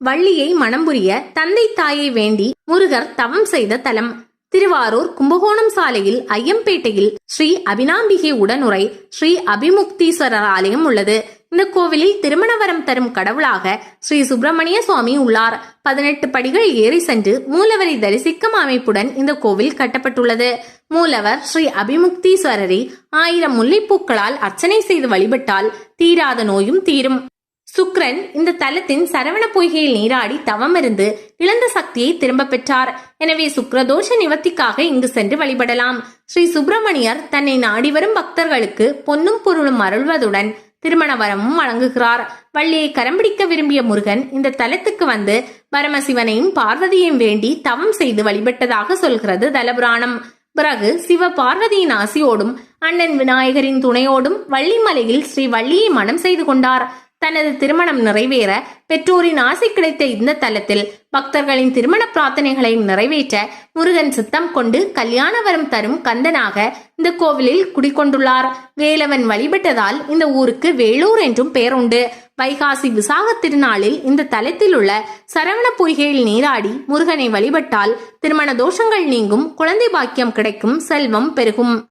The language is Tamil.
வள்ளியை மணம் புரிய தந்தை தாயை வேண்டி முருகர் தவம் செய்த தலம். திருவாரூர் கும்பகோணம் சாலையில் ஐயம்பேட்டையில் ஸ்ரீ அபினாம்பிகை உடனுரை ஸ்ரீ அபிமுக்தீஸ்வரர் ஆலயம் உள்ளது. இந்த கோவிலில் திருமண வரம் தரும் கடவுளாக ஸ்ரீ சுப்பிரமணிய சுவாமி உள்ளார். 18 படிகள் ஏறி சென்று மூலவரை தரிசிக்கும் அமைப்புடன் இந்த கோவில் கட்டப்பட்டுள்ளது. மூலவர் ஸ்ரீ அபிமுக்தீஸ்வரரை 1000 முல்லைப்பூக்களால் அர்ச்சனை செய்து வழிபட்டால் தீராத நோயும் தீரும். சுக்கிரன் இந்த தலத்தின் சரவண பொய்கையில் நீராடி தவம் இருந்து இழந்த சக்தியை திரும்ப பெற்றார். எனவே சுக்கிரதோஷ நிவர்த்திக்காக இங்கு சென்று வழிபடலாம். ஸ்ரீ சுப்பிரமணியர் தன்னை நாடி வரும் பக்தர்களுக்கு பொன்னும் பொருளும் அருள்வதுடன் திருமண வரமும் வழங்குகிறார். வள்ளியை கரம்பிடிக்க விரும்பிய முருகன் இந்த தலத்துக்கு வந்து பரமசிவனையும் பார்வதியையும் வேண்டி தவம் செய்து வழிபட்டதாக சொல்கிறது தலபுராணம். பிறகு சிவ பார்வதியின் ஆசியோடும் அண்ணன் விநாயகரின் துணையோடும் வள்ளிமலையில் ஸ்ரீ வள்ளியை மணம் செய்து கொண்டார். தனது திருமணம் நிறைவேற பெற்றோரின் ஆசை கிடைத்த இந்த தலத்தில் பக்தர்களின் திருமண பிரார்த்தனைகளையும் நிறைவேற்ற முருகன் சித்தம் கொண்டு கல்யாண வரம் தரும் கந்தனாக இந்த கோவிலில் குடிக்கொண்டுள்ளார். வேலவன் வழிபட்டதால் இந்த ஊருக்கு வேலூர் என்றும் பெயர் உண்டு. வைகாசி விசாக திருநாளில் இந்த தலத்தில் உள்ள சரவண பொய்கையில் நீராடி முருகனை வழிபட்டால் திருமண தோஷங்கள் நீங்கும், குழந்தை பாக்கியம் கிடைக்கும், செல்வம் பெருகும்.